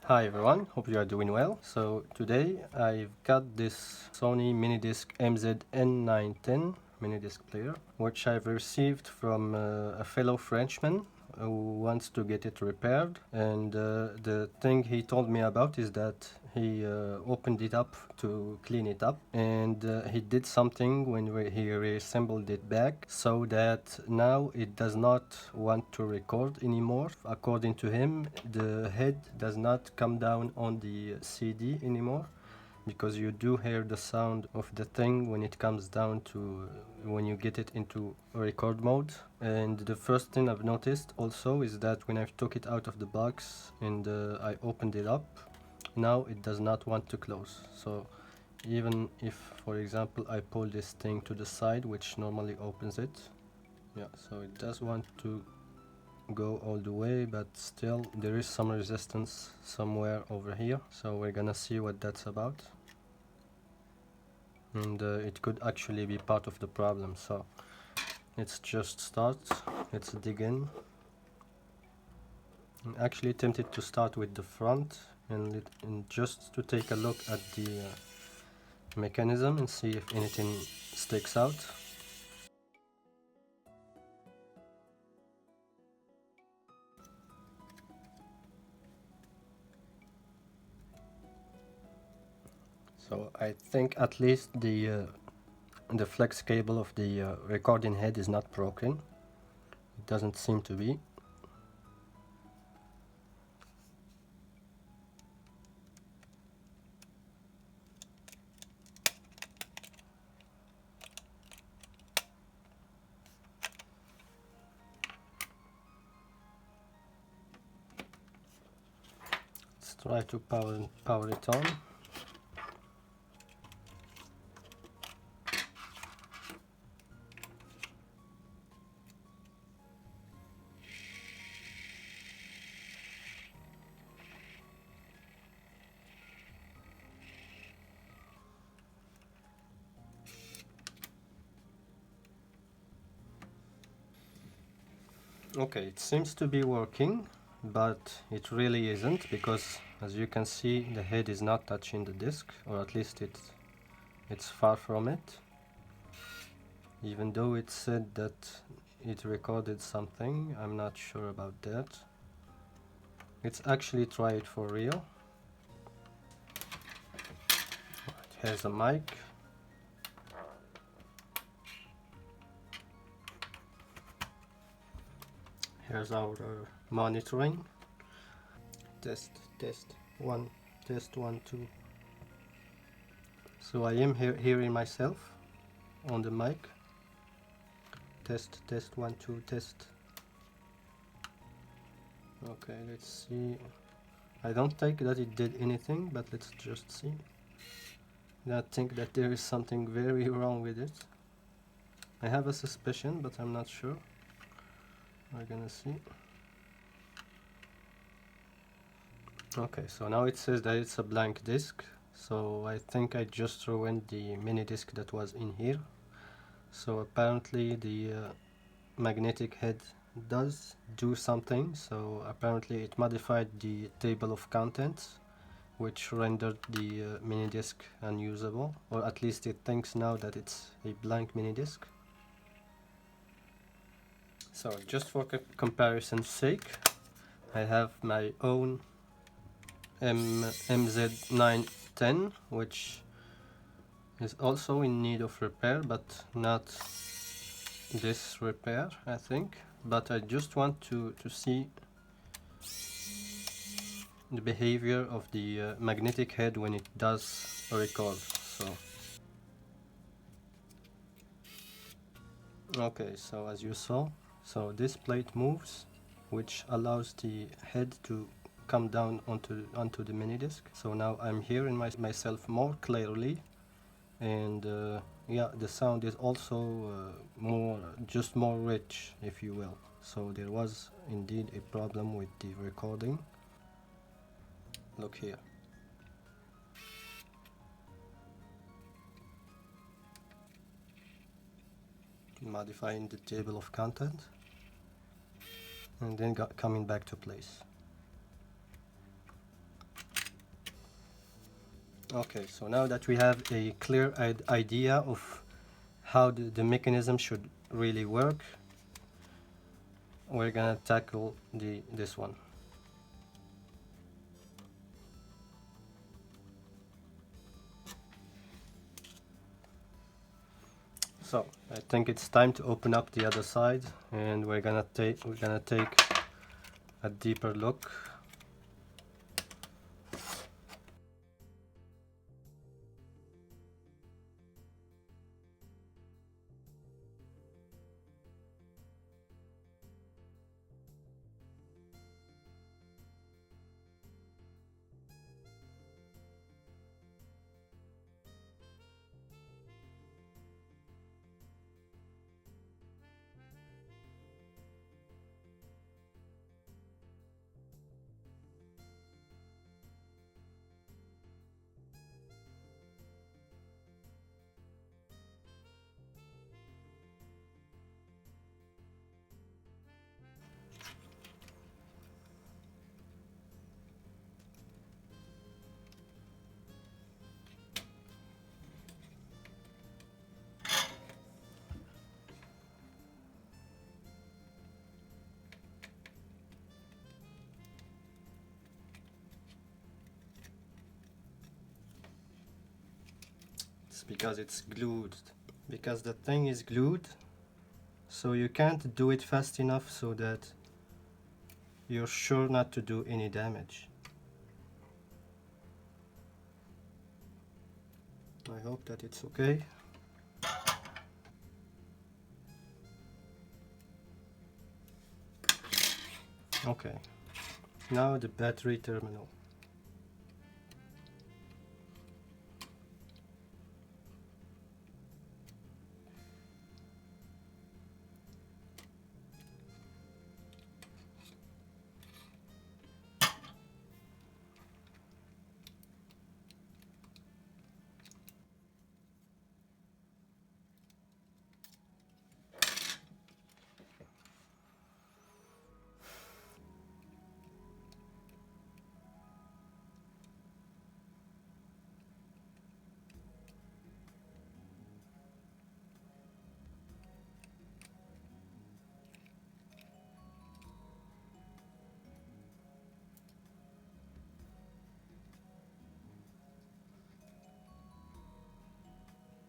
Hi everyone, hope you are doing well. So today I've got this Sony Minidisc MZ N910 Minidisc player, which I've received from a fellow Frenchman who wants to get it repaired. And the thing he told me about is that he opened it up to clean it up, and he did something when he reassembled it back so that now it does not want to record anymore. According to him, the head does not come down on the CD anymore, because you do hear the sound of the thing when it comes down to when you get it into record mode. And the first thing I've noticed also is that when I took it out of the box and I opened it up, now it does not want to close. So even if, for example, I pull this thing to the side, which normally opens it, yeah, so it does want to go all the way, but still there is some resistance somewhere over here. So we're gonna see what that's about, and it could actually be part of the problem. So let's just start. Let's dig in. I'm actually tempted to start with the front and just to take a look at the mechanism and see if anything sticks out. So I think at least the flex cable of the recording head is not broken. It doesn't seem to be. Let's try to power it on. Okay, it seems to be working, but it really isn't, because as you can see, the head is not touching the disc, or at least it's far from it. Even though it said that it recorded something, I'm not sure about that. Let's actually try it for real. It has a mic. Here's our monitoring. Test 1, test 1, 2. So I am hearing myself on the mic. Test 1, 2, test. Okay, let's see. I don't think that it did anything, but let's just see. I think that there is something very wrong with it. I have a suspicion, but I'm not sure. We're gonna see. Okay, so now it says that it's a blank disk. So I think I just ruined the mini disk that was in here. So apparently the magnetic head does do something. So apparently it modified the table of contents, which rendered the mini disk unusable, or at least it thinks now that it's a blank mini disk. So just for comparison's sake, I have my own MZ 910, which is also in need of repair, but not this repair, I think. But I just want to see the behavior of the magnetic head when it does record. So okay, so as you saw, so this plate moves, which allows the head to come down onto the mini disc. So now I'm hearing myself more clearly, and yeah, the sound is also more rich, if you will. So there was indeed a problem with the recording. Look here. Modifying the table of content, and then coming back to place. Okay, so now that we have a clear idea of how the mechanism should really work, we're gonna tackle this one. So I think it's time to open up the other side, and we're gonna take a deeper look. It's because it's glued. Because the thing is glued, so you can't do it fast enough so that you're sure not to do any damage. I hope that it's okay. Okay, now the battery terminal.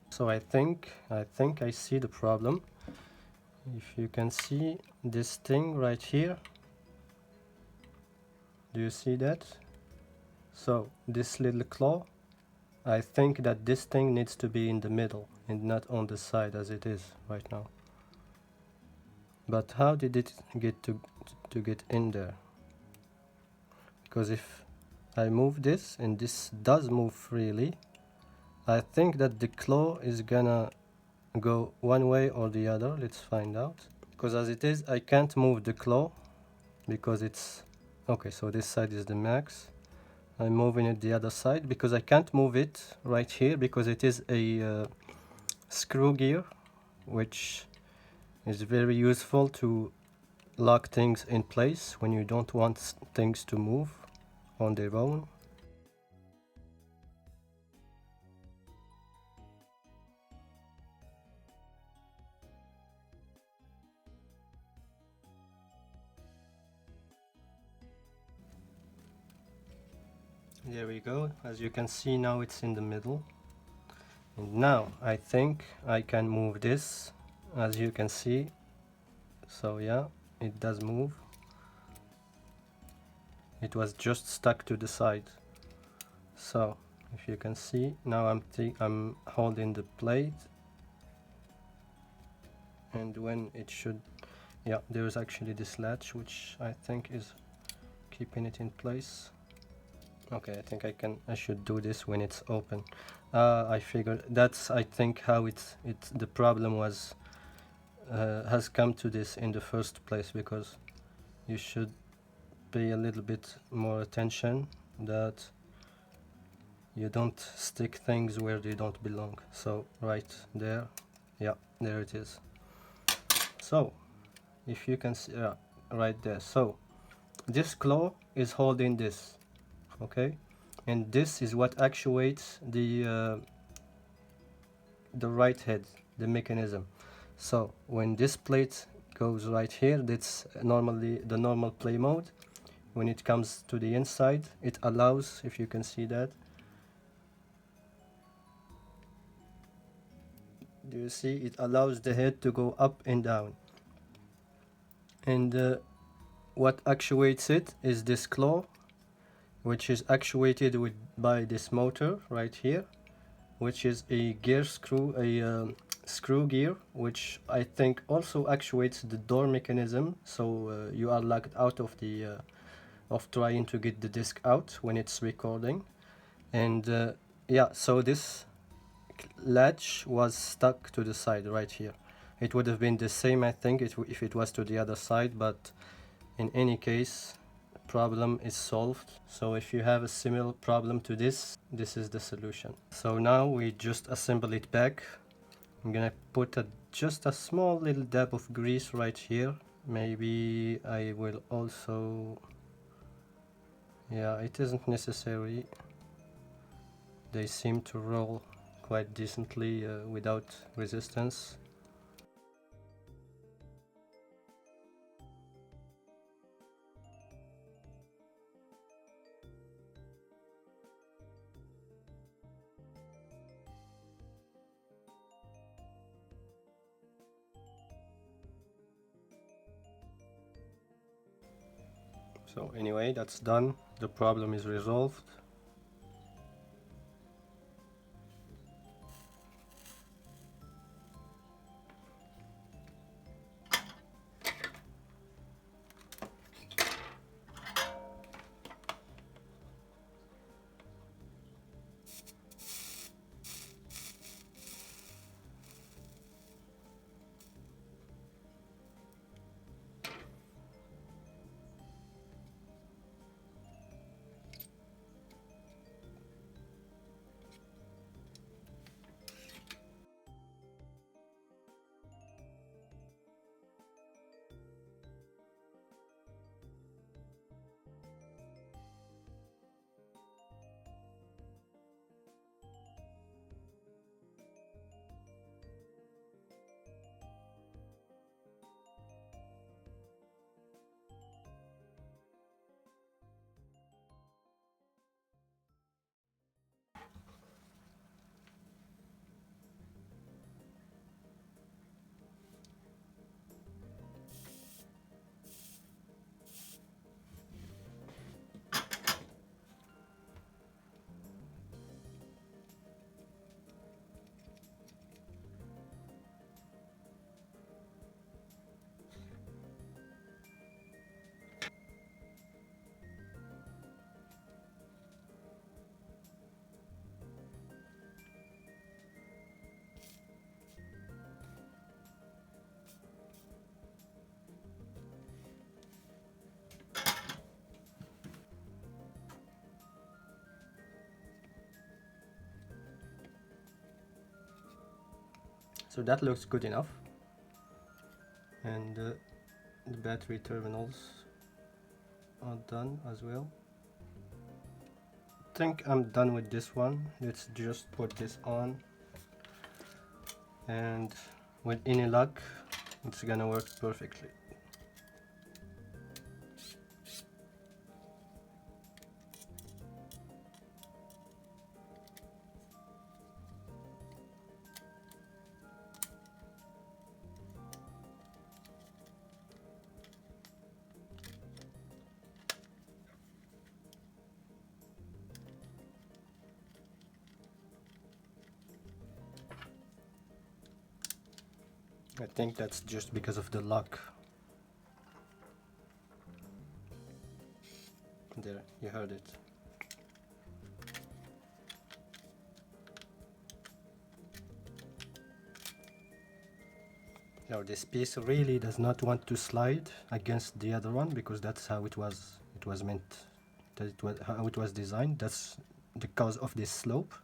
So I think I see the problem. If you can see this thing right here, do you see that? So this little claw, I think that this thing needs to be in the middle and not on the side as it is right now. But how did it get to get in there? Because if I move this, and this does move freely, I think that the claw is gonna go one way or the other. Let's find out. Because as it is, I can't move the claw because it's okay. So this side is the max. I'm moving it the other side because I can't move it right here because it is a screw gear, which is very useful to lock things in place when you don't want things to move on their own. There we go. As you can see, now it's in the middle. And now I think I can move this, as you can see. So yeah, it does move. It was just stuck to the side. So if you can see, now I'm holding the plate, and when it should, yeah, there's actually this latch which I think is keeping it in place. Okay, I think I should do this when it's open. I figured that's, I think, how the problem was has come to this in the first place, because you should pay a little bit more attention that you don't stick things where they don't belong. So right there, yeah, there it is. So if you can see, right there, so this claw is holding this, okay? and this is what actuates the right head, the mechanism. So when this plate goes right here, that's normally the normal play mode. When it comes to the inside, it allows, if you can see that, do you see, it allows the head to go up and down. And what actuates it is this claw, which is actuated by this motor right here, which is a gear screw, a screw gear, which I think also actuates the door mechanism, so you are locked out of the of trying to get the disc out when it's recording. And yeah, so this latch was stuck to the side right here. It would have been the same, I think, if it was to the other side, but in any case, problem is solved. So if you have a similar problem to this is the solution. So now we just assemble it back. I'm gonna put just a small little dab of grease right here. Maybe I will also, yeah, it isn't necessary. They seem to roll quite decently without resistance. So anyway, that's done. The problem is resolved. So that looks good enough. And the battery terminals are done as well. I think I'm done with this one. Let's just put this on, and with any luck it's gonna work perfectly. I think that's just because of the lock. There, you heard it. Now this piece really does not want to slide against the other one, because that's how it was meant, that it was how it was designed. That's the cause of this slope.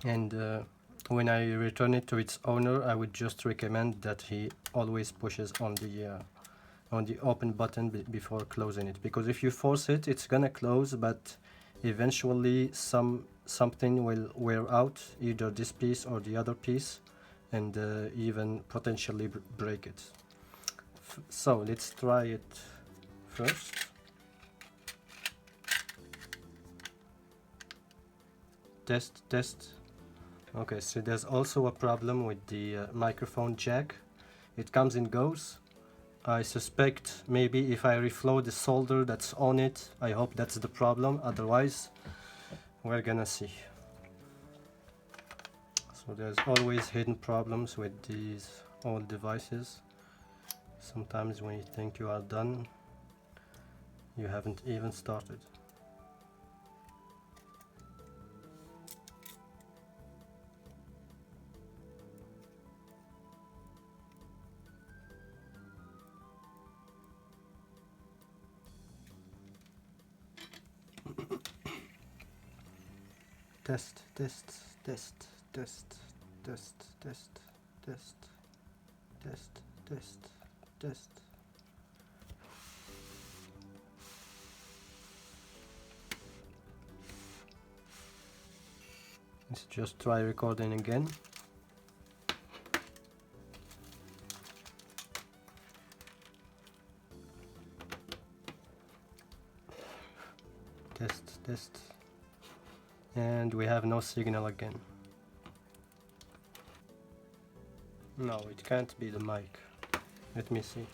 And when I return it to its owner, I would just recommend that he always pushes on the open button before closing it, because if you force it, it's gonna close, but eventually something will wear out, either this piece or the other piece, and even potentially break it. So let's try it first. Test. Okay, so there's also a problem with the microphone jack. It comes and goes. I suspect maybe if I reflow the solder that's on it, I hope that's the problem, otherwise we're gonna see. So there's always hidden problems with these old devices. Sometimes when you think you are done, you haven't even started. Test. Let's just try recording again. Test. And we have no signal again. No, it can't be the mic. Let me see.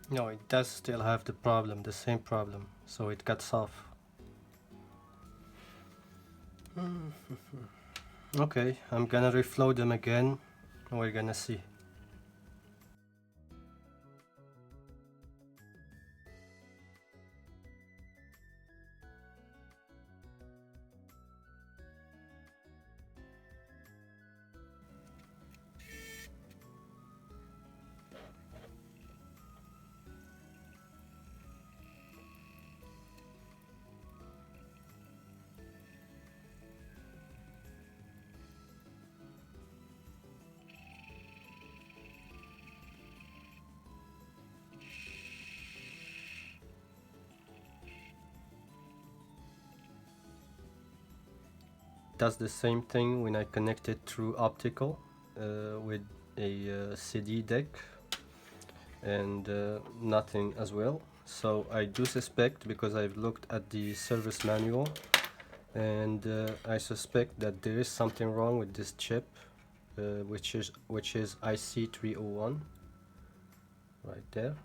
No, it does still have the problem, the same problem, so it cuts off. Okay, I'm gonna reflow them again, and we're gonna see. Does the same thing when I connect it through optical with a CD deck, and nothing as well. So I do suspect, because I've looked at the service manual, and I suspect that there is something wrong with this chip, which is IC301 right there.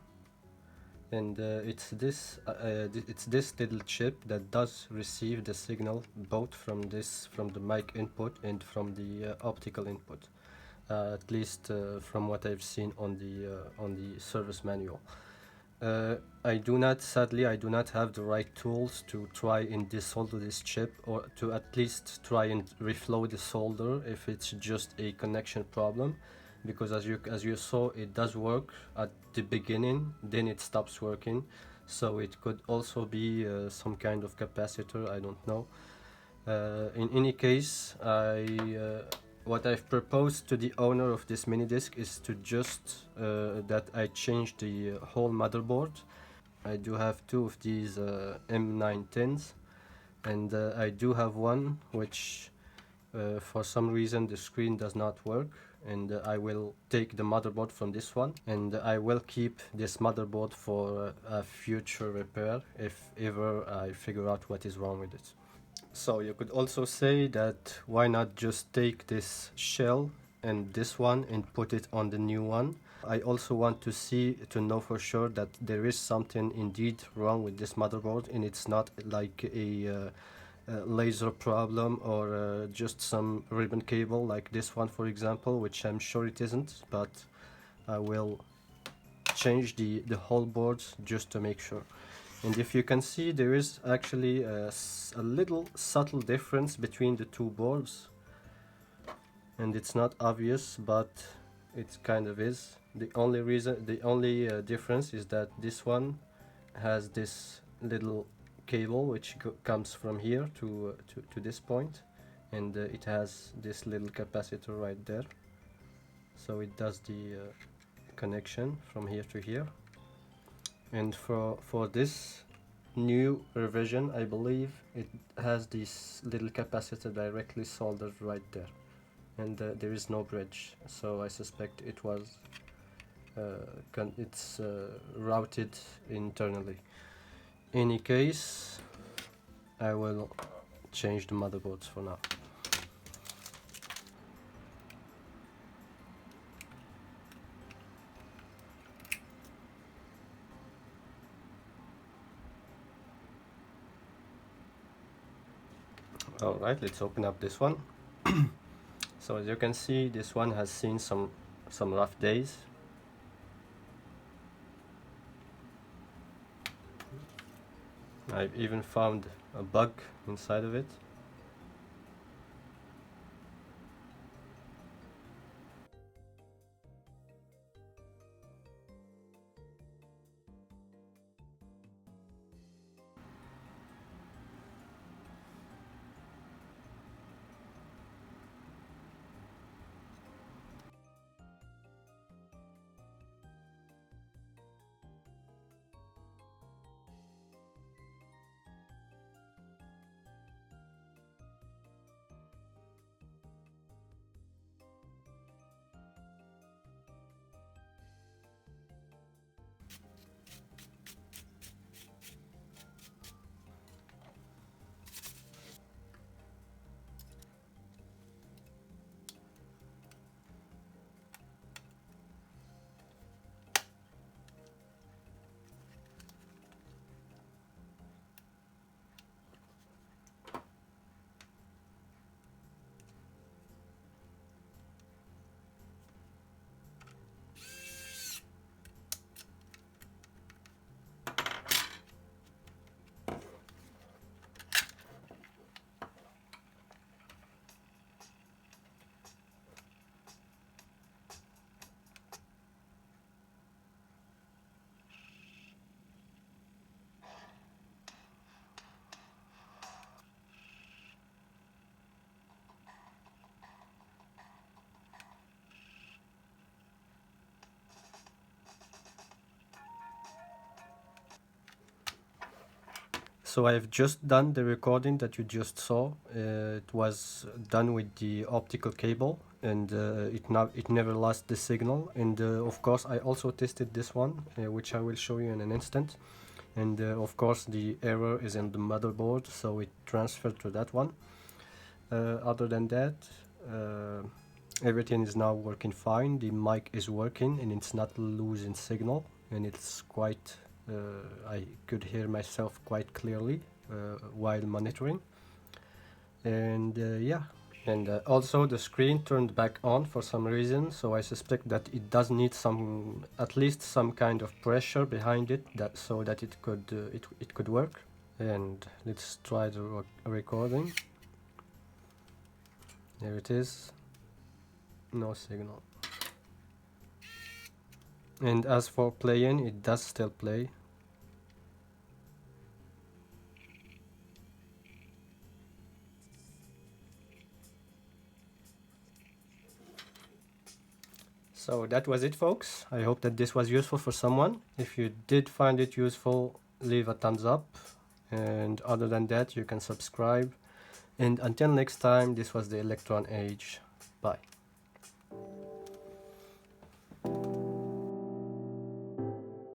And it's this little chip that does receive the signal both from the mic input and from the optical input, at least from what I've seen on the service manual. Sadly I do not have the right tools to try and desolder this chip, or to at least try and reflow the solder if it's just a connection problem, because as you saw, it does work at the beginning, then it stops working. So it could also be some kind of capacitor, I don't know. In any case, what I've proposed to the owner of this Minidisc is to just that I change the whole motherboard. I do have two of these M910s, and I do have one which for some reason the screen does not work, and I will take the motherboard from this one, and I will keep this motherboard for a future repair if ever I figure out what is wrong with it. So you could also say that why not just take this shell and this one and put it on the new one. I also want to know for sure that there is something indeed wrong with this motherboard, and it's not like a laser problem or just some ribbon cable like this one, for example, which I'm sure it isn't, but I will change the whole board just to make sure. And if you can see, there is actually a little subtle difference between the two boards, and it's not obvious, but it kind of is. The only difference is that this one has this little cable which comes from here to this point, and it has this little capacitor right there, so it does the connection from here to here. And for this new revision, I believe it has this little capacitor directly soldered right there, and there is no bridge, so I suspect it was it's routed internally. In any case, I will change the motherboards for now. Alright, let's open up this one. So as you can see, this one has seen some rough days. I've even found a bug inside of it. So I've just done the recording that you just saw. It was done with the optical cable, and it never lost the signal. And of course I also tested this one, which I will show you in an instant. And of course the error is in the motherboard, so it transferred to that one. Other than that, everything is now working fine. The mic is working and it's not losing signal, and it's quite I could hear myself quite clearly while monitoring. And yeah, and also the screen turned back on for some reason, so I suspect that it does need at least some kind of pressure behind it, so that it could work. And let's try the recording. There it is. No signal. And as for playing, it does still play. So that was it, folks. I hope that this was useful for someone. If you did find it useful, leave a thumbs up. And other than that, you can subscribe. And until next time, this was the Electron Age. Bye.